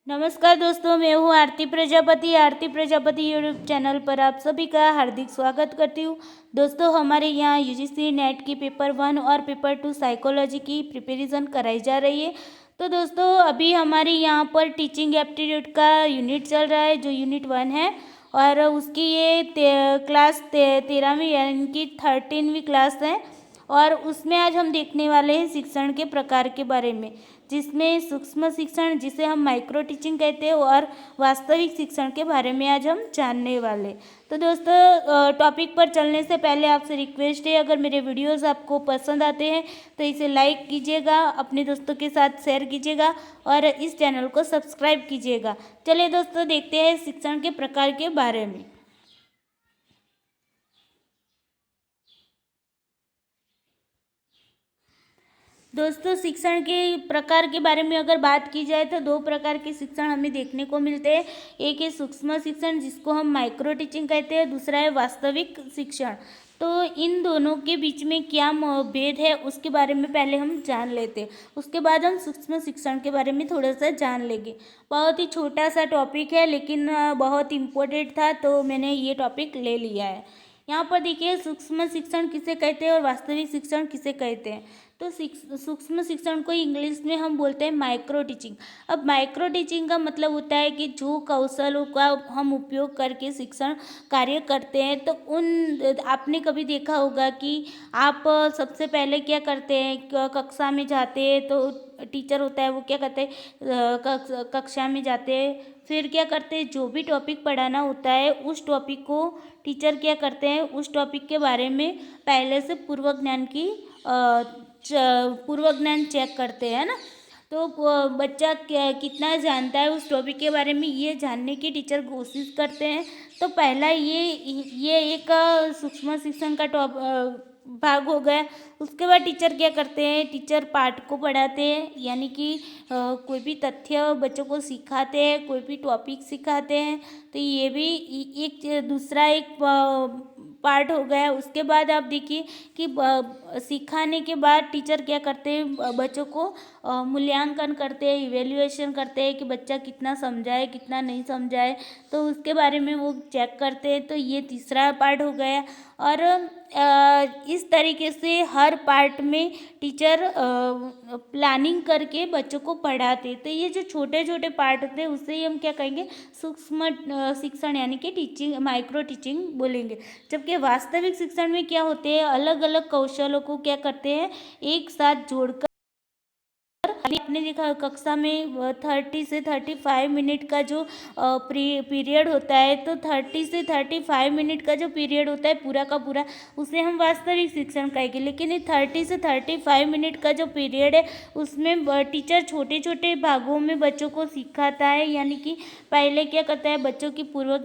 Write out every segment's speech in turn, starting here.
नमस्कार दोस्तों, मैं हूँ आरती प्रजापति यूट्यूब चैनल पर आप सभी का हार्दिक स्वागत करती हूँ। दोस्तों, हमारे यहाँ यूजीसी नेट की पेपर 1 और पेपर 2 साइकोलॉजी की प्रिपरेशन कराई जा रही है। तो दोस्तों, अभी हमारे यहाँ पर टीचिंग एप्टीट्यूड का यूनिट चल रहा है, जो यूनिट 1 है, और उसकी ये क्लास 13वीं यानी कि 13वीं क्लास है। और उसमें आज हम देखने वाले हैं शिक्षण के प्रकार के बारे में, जिसमें सूक्ष्म शिक्षण, जिसे हम माइक्रो टीचिंग कहते हैं, और वास्तविक शिक्षण के बारे में आज हम जानने वाले। तो दोस्तों, टॉपिक पर चलने से पहले आपसे रिक्वेस्ट है, अगर मेरे वीडियोस आपको पसंद आते हैं तो इसे लाइक कीजिएगा, अपने दोस्तों के साथ शेयर कीजिएगा और इस चैनल को सब्सक्राइब कीजिएगा। चलिए दोस्तों, देखते हैं शिक्षण के प्रकार के बारे में। दोस्तों, शिक्षण के प्रकार के बारे में अगर बात की जाए तो दो प्रकार के शिक्षण हमें देखने को मिलते हैं। एक है सूक्ष्म शिक्षण, जिसको हम माइक्रो टीचिंग कहते हैं, दूसरा है वास्तविक शिक्षण। तो इन दोनों के बीच में क्या भेद है उसके बारे में पहले हम जान लेते हैं, उसके बाद हम सूक्ष्म शिक्षण के बारे में थोड़ा सा जान लेंगे। बहुत ही छोटा सा टॉपिक है, लेकिन बहुत इम्पोर्टेंट था, तो मैंने ये टॉपिक ले लिया है। यहाँ पर देखिए, सूक्ष्म शिक्षण किसे कहते हैं और वास्तविक शिक्षण किसे कहते हैं। तो सूक्ष्म शिक्षण को इंग्लिश में हम बोलते हैं माइक्रो टीचिंग। अब माइक्रो टीचिंग का मतलब होता है कि जो कौशलों का हम उपयोग करके शिक्षण कार्य करते हैं। तो उन आपने कभी देखा होगा कि आप सबसे पहले क्या करते हैं, कक्षा में जाते हैं तो टीचर होता है, वो क्या करते हैं, कक्षा में जाते हैं, फिर क्या करते हैं, जो भी टॉपिक पढ़ाना होता है उस टॉपिक को टीचर क्या करते हैं, उस टॉपिक के बारे में पहले से पूर्व ज्ञान चेक करते हैं ना। तो बच्चा कितना जानता है उस टॉपिक के बारे में, ये जानने की टीचर कोशिश करते हैं। तो पहला ये एक सूक्ष्म शिक्षण का भाग हो गया। उसके बाद टीचर क्या करते हैं, टीचर पाठ को पढ़ाते हैं, यानी कि कोई भी तथ्य बच्चों को सिखाते हैं, कोई भी टॉपिक सिखाते हैं। तो ये भी एक दूसरा एक पार्ट हो गया। उसके बाद आप देखिए कि सिखाने के बाद टीचर क्या करते हैं, बच्चों को मूल्यांकन करते हैं, इवेल्युएशन करते हैं कि बच्चा कितना समझा है, कितना नहीं समझा है, तो उसके बारे में वो चेक करते हैं। तो ये तीसरा पार्ट हो गया। और इस तरीके से हर पार्ट में टीचर प्लानिंग करके बच्चों को पढ़ाते। तो ये जो छोटे छोटे पार्ट होते हैं उसे ही हम क्या कहेंगे, सूक्ष्म शिक्षण यानी कि टीचिंग, माइक्रो टीचिंग बोलेंगे। जबकि वास्तविक शिक्षण में क्या होते हैं, अलग अलग कौशलों को क्या करते हैं, एक साथ जोड़कर। आपने देखा कक्षा में 30 से 35 मिनट का जो पीरियड होता है, तो 30 से 35 मिनट का जो पीरियड होता है पूरा का पूरा, उसे हम वास्तविक शिक्षण कहेंगे। लेकिन ये 30 से 35 मिनट का जो पीरियड है उसमें टीचर छोटे छोटे भागों में बच्चों को सिखाता है। यानी कि पहले क्या करता है, बच्चों की पूर्व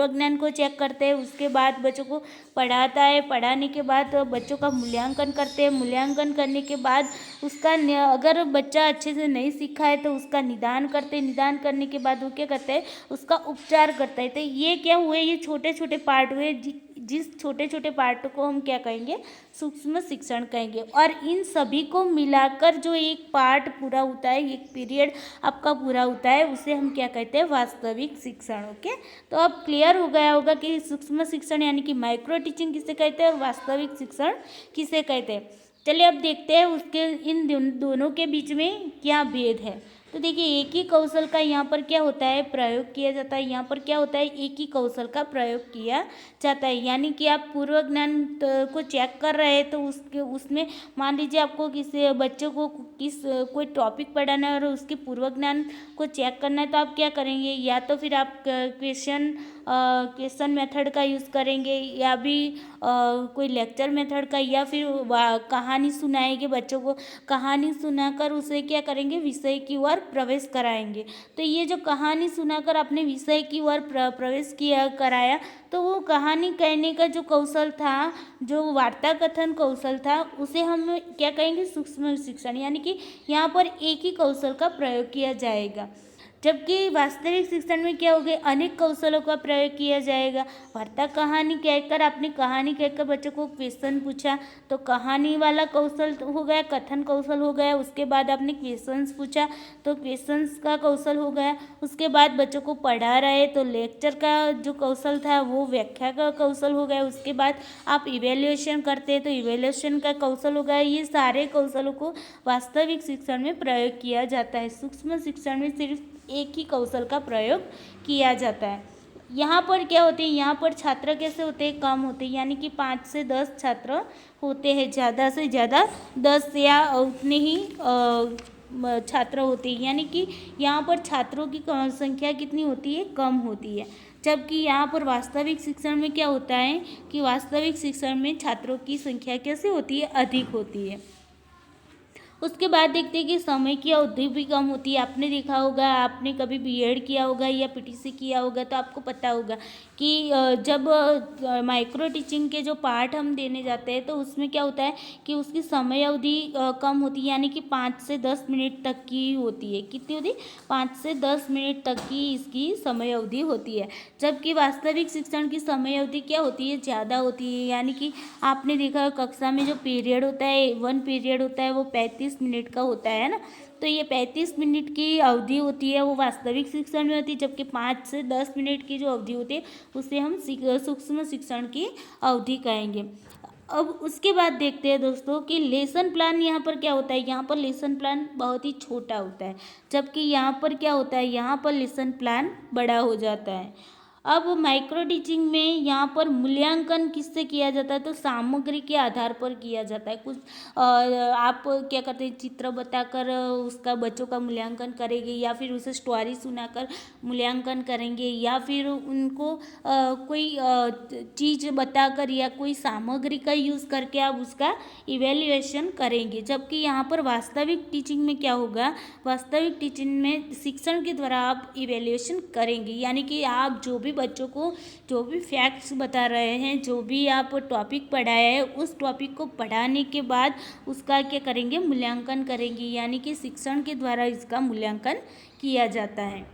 ज्ञान को चेक करते हैं, उसके बाद बच्चों को पढ़ाता है, पढ़ाने के बाद बच्चों का मूल्यांकन करते हैं, मूल्यांकन करने के बाद उसका अगर बच्चा अच्छे से नहीं सीखा है तो उसका निदान करते हैं, निदान करने के बाद वो क्या करते हैं, उसका उपचार करता है। तो ये क्या हुए, ये छोटे छोटे पार्ट हुए, जिस छोटे छोटे पार्ट को हम क्या कहेंगे, सूक्ष्म शिक्षण कहेंगे। और इन सभी को मिलाकर जो एक पार्ट पूरा होता है, एक पीरियड आपका पूरा होता है, उसे हम क्या कहते हैं, वास्तविक शिक्षण। ओके, तो अब क्लियर हो गया होगा कि सूक्ष्म शिक्षण यानी कि माइक्रो टीचिंग किसे कहते हैं और वास्तविक शिक्षण किसे कहते हैं। चलिए अब देखते हैं उसके इन दोनों के बीच में क्या भेद है। तो देखिए, एक ही कौशल का यहाँ पर क्या होता है, प्रयोग किया जाता है। यहाँ पर क्या होता है, एक ही कौशल का प्रयोग किया जाता है। यानी कि आप पूर्व ज्ञान को चेक कर रहे हैं, तो उसमें मान लीजिए आपको किसी बच्चों को कोई टॉपिक पढ़ाना है और उसके पूर्व ज्ञान को चेक करना है, तो आप क्या करेंगे, या तो फिर आप क्वेश्चन मेथड का यूज़ करेंगे, या भी कोई लेक्चर मेथड का, या फिर कहानी सुनाएंगे बच्चों को, कहानी सुनाकर उसे क्या करेंगे, विषय की ओर प्रवेश कराएंगे। तो ये जो कहानी सुनाकर आपने विषय की ओर प्रवेश किया कराया, तो वो कहानी कहने का जो कौशल था, जो वार्ता कथन कौशल था, उसे हम क्या कहेंगे, सूक्ष्म शिक्षण। यानी कि यहाँ पर एक ही कौशल का प्रयोग किया जाएगा। जबकि वास्तविक शिक्षण में क्या होगा, अनेक कौशलों का प्रयोग किया जाएगा। वार्ता कहानी कहकर आपने कहानी कहकर बच्चों को क्वेश्चन पूछा तो कहानी वाला कौशल हो गया, कथन कौशल हो गया। उसके बाद आपने क्वेश्चंस पूछा तो क्वेश्चंस का कौशल हो गया। उसके बाद बच्चों को पढ़ा रहे तो लेक्चर का जो कौशल था वो व्याख्या का कौशल हो गया। उसके बाद आप इवेल्युएशन करते तो इवेल्युएशन का कौशल हो गया। ये सारे कौशलों को वास्तविक शिक्षण में प्रयोग किया जाता है। सूक्ष्म शिक्षण में सिर्फ एक ही कौशल का प्रयोग किया जाता है। यहाँ पर क्या होते हैं, यहाँ पर छात्र कैसे होते हैं, कम होते हैं, यानी कि 5 से 10 छात्र होते हैं, ज़्यादा से ज़्यादा 10 या उतने ही छात्र होते हैं। यानी कि यहाँ पर छात्रों की संख्या कितनी होती है, कम होती है। जबकि यहाँ पर वास्तविक शिक्षण में क्या होता है कि वास्तविक शिक्षण में छात्रों की संख्या कैसे होती है, अधिक होती है। उसके बाद देखते हैं कि समय की अवधि भी कम होती है। आपने देखा होगा, आपने कभी बीएड किया होगा या पीटीसी किया होगा तो आपको पता होगा कि जब माइक्रो टीचिंग के जो पार्ट हम देने जाते हैं तो उसमें क्या होता है कि उसकी समय अवधि कम होती है, यानी कि 5 से 10 मिनट तक की होती है। कितनी होती है, 5 से 10 मिनट तक की इसकी समय अवधि होती है। जबकि वास्तविक शिक्षण की समय अवधि क्या होती है, ज़्यादा होती है। यानी कि आपने देखा कक्षा में जो पीरियड होता है, 1 पीरियड होता है, वो 35 मिनट का होता है ना। तो ये 35 मिनट की अवधि होती है वो वास्तविक शिक्षण में होती है। जबकि 5 से 10 मिनट की जो अवधि होती है उसे हम सूक्ष्म शिक्षण की अवधि कहेंगे। अब उसके बाद देखते हैं दोस्तों कि लेसन प्लान यहाँ पर क्या होता है। यहाँ पर लेसन प्लान बहुत ही छोटा होता है, जबकि यहाँ पर क्या होता है, यहाँ पर लेसन प्लान बड़ा हो जाता है। अब माइक्रो टीचिंग में यहाँ पर मूल्यांकन किससे किया जाता है, तो सामग्री के आधार पर किया जाता है। कुछ आप क्या करते हैं, चित्र बताकर उसका बच्चों का मूल्यांकन करेंगे, या फिर उसे स्टोरी सुनाकर मूल्यांकन करेंगे, या फिर उनको कोई चीज़ बताकर या कोई सामग्री का यूज़ करके आप उसका इवेल्युएशन करेंगे। जबकि यहाँ पर वास्तविक टीचिंग में क्या होगा, वास्तविक टीचिंग में शिक्षण के द्वारा आप इवेल्युएशन करेंगे। यानी कि आप जो भी बच्चों को जो भी फैक्ट्स बता रहे हैं, जो भी आप टॉपिक पढ़ाए हैं, उस टॉपिक को पढ़ाने के बाद उसका क्या करेंगे, मूल्यांकन करेंगे। यानी कि शिक्षण के द्वारा इसका मूल्यांकन किया जाता है।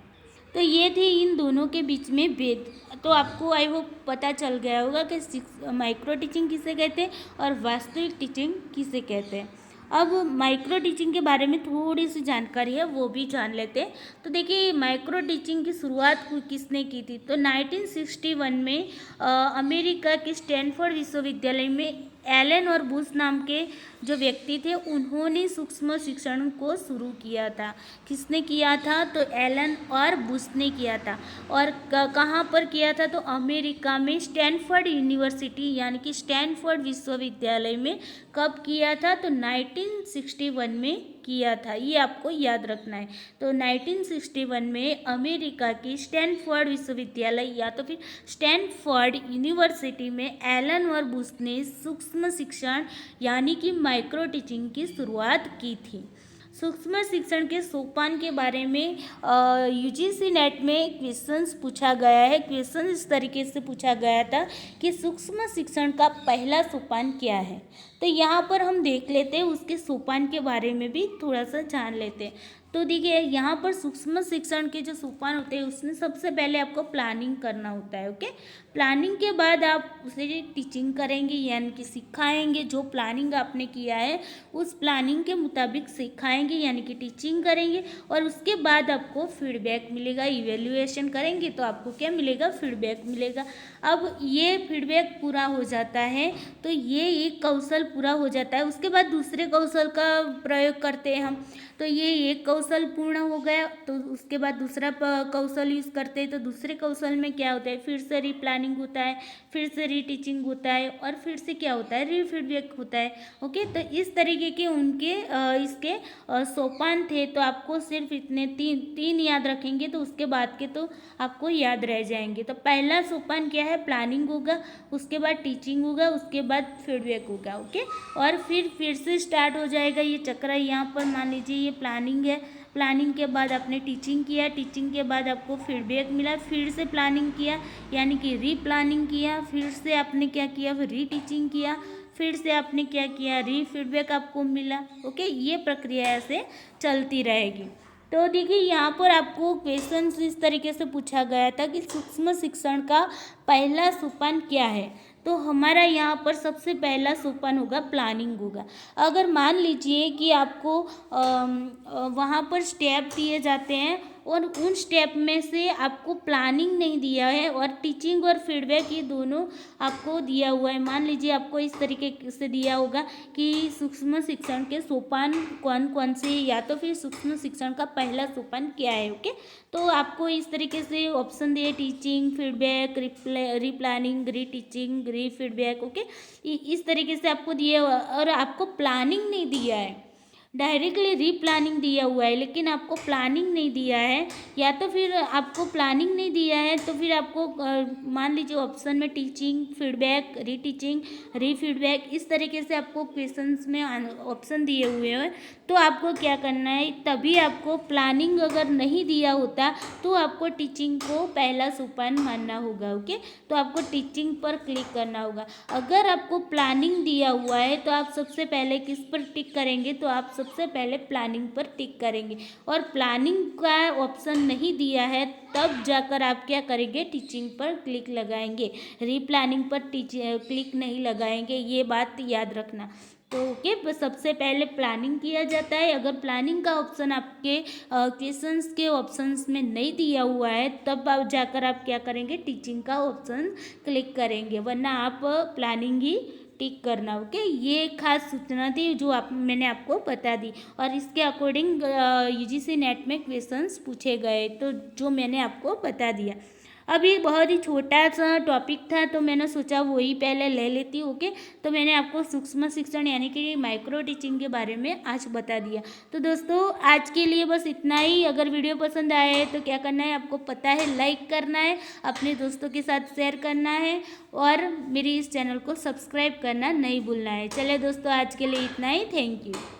तो ये थी इन दोनों के बीच में भेद। तो आपको आई होप पता चल गया होगा कि माइक्रो टीचिंग किसे कहते हैं और वास्तविक टीचिंग किसे कहते हैं। अब माइक्रो टीचिंग के बारे में थोड़ी सी जानकारी है, वो भी जान लेते हैं। तो देखिए, माइक्रो टीचिंग की शुरुआत किसने की थी, तो 1961 में अमेरिका के स्टैनफोर्ड विश्वविद्यालय में एलन और बुश नाम के जो व्यक्ति थे उन्होंने सूक्ष्म शिक्षण को शुरू किया था। किसने किया था, तो एलन और बुश ने किया था। और कहाँ पर किया था, तो अमेरिका में स्टैनफोर्ड यूनिवर्सिटी यानी कि स्टैनफोर्ड विश्वविद्यालय में कब किया था, तो 1961 में किया था। ये आपको याद रखना है। तो 1961 में अमेरिका की स्टैनफोर्ड विश्वविद्यालय या तो फिर स्टैनफोर्ड यूनिवर्सिटी में एलन और बुश ने सूक्ष्म शिक्षण यानी कि माइक्रो टीचिंग की शुरुआत की थी। सूक्ष्म शिक्षण के सोपान के बारे में यूजीसी नेट में क्वेश्चंस पूछा गया है। क्वेश्चन इस तरीके से पूछा गया था कि सूक्ष्म शिक्षण का पहला सोपान क्या है। तो यहाँ पर हम देख लेते हैं, उसके सोपान के बारे में भी थोड़ा सा जान लेते हैं। तो देखिए, यहाँ पर सूक्ष्म शिक्षण के जो सोपान होते हैं उसमें सबसे पहले आपको प्लानिंग करना होता है। ओके, प्लानिंग के बाद आप उसे टीचिंग करेंगे, यानी कि सिखाएंगे। जो प्लानिंग आपने किया है उस प्लानिंग के मुताबिक सिखाएंगे, यानी कि टीचिंग करेंगे। और उसके बाद आपको फीडबैक मिलेगा, इवेल्युएशन करेंगे तो आपको क्या मिलेगा, फीडबैक मिलेगा। अब ये फीडबैक पूरा हो जाता है तो ये एक कौशल पूरा हो जाता है। उसके बाद दूसरे कौशल का प्रयोग करते हैं हम। तो ये एक कौशल पूर्ण हो गया, तो उसके बाद दूसरा कौशल यूज़ करते हैं। तो दूसरे कौशल में क्या होता है, फिर से रीप्लानिंग होता है, फिर से रीटीचिंग होता है, और फिर से क्या होता है, रीफीडबैक होता है। ओके, तो इस तरीके के उनके इसके सोपान थे। तो आपको सिर्फ इतने तीन याद रखेंगे तो उसके बाद के तो आपको याद रह जाएंगे। तो पहला सोपान क्या है, प्लानिंग होगा, उसके बाद टीचिंग होगा, उसके बाद फीडबैक होगा। ओके, और फिर से स्टार्ट हो जाएगा ये चक्र। यहाँ पर मान लीजिए ये प्लानिंग है, प्लानिंग के बाद आपने टीचिंग किया, टीचिंग के बाद आपको फीडबैक मिला, फिर से प्लानिंग किया यानी कि रीप्लानिंग किया, फिर से आपने क्या किया, फिर रीटीचिंग किया, फिर से आपने क्या किया, री फीडबैक आपको मिला। ओके, ये प्रक्रिया ऐसे चलती रहेगी। तो देखिए यहाँ पर आपको क्वेश्चन इस तरीके से पूछा गया था कि सूक्ष्म शिक्षण का पहला सोपान क्या है। तो हमारा यहाँ पर सबसे पहला सोपान होगा प्लानिंग होगा। अगर मान लीजिए कि आपको वहाँ पर स्टेप दिए जाते हैं और उन स्टेप में से आपको प्लानिंग नहीं दिया है और टीचिंग और फीडबैक ये दोनों आपको दिया हुआ है। मान लीजिए आपको इस तरीके से दिया होगा कि सूक्ष्म शिक्षण के सोपान कौन कौन से, या तो फिर सूक्ष्म शिक्षण का पहला सोपान क्या है। ओके, तो आपको इस तरीके से ऑप्शन दिए टीचिंग, फीडबैक, रीप्लानिंग, रीटीचिंग, रीफीडबैक। ओके, इस तरीके से आपको दिया हुआ और आपको प्लानिंग नहीं दिया है, डायरेक्टली रीप्लानिंग दिया हुआ है लेकिन आपको प्लानिंग नहीं दिया है। या तो फिर आपको प्लानिंग नहीं दिया है तो फिर आपको मान लीजिए ऑप्शन में टीचिंग, फीडबैक, रीटीचिंग, रीफीडबैक, इस तरीके से आपको क्वेश्चंस में ऑप्शन दिए हुए हैं। तो आपको क्या करना है, तभी आपको प्लानिंग अगर नहीं दिया होता तो आपको टीचिंग को पहला सोपान मानना होगा। ओके, तो आपको टीचिंग पर क्लिक करना होगा। अगर आपको प्लानिंग दिया हुआ है तो आप सबसे पहले किस पर टिक करेंगे, तो आप सबसे पहले प्लानिंग पर टिक करेंगे। और प्लानिंग का ऑप्शन नहीं दिया है तब जाकर आप क्या करेंगे, टीचिंग पर क्लिक लगाएंगे, रीप्लानिंग पर क्लिक नहीं लगाएंगे, ये बात याद रखना। तो ओके, बस सबसे पहले प्लानिंग किया जाता है। अगर प्लानिंग का ऑप्शन आपके क्वेश्चंस के ऑप्शंस में नहीं दिया हुआ है तब आप जाकर आप क्या करेंगे, टीचिंग का ऑप्शन क्लिक करेंगे, वरना आप प्लानिंग ही टिक करना। ओके, ये खास सूचना थी जो मैंने आपको बता दी और इसके अकॉर्डिंग यूजीसी नेट में क्वेश्चंस पूछे गए, तो जो मैंने आपको बता दिया। अभी बहुत ही छोटा सा टॉपिक था तो मैंने सोचा वही पहले ले लेती हूँ। ओके, तो मैंने आपको सूक्ष्म शिक्षण यानी कि माइक्रो टीचिंग के बारे में आज बता दिया। तो दोस्तों आज के लिए बस इतना ही। अगर वीडियो पसंद आए तो क्या करना है, आपको पता है, लाइक करना है, अपने दोस्तों के साथ शेयर करना है और मेरी इस चैनल को सब्सक्राइब करना नहीं भूलना है। चलिए दोस्तों आज के लिए इतना ही। Thank you.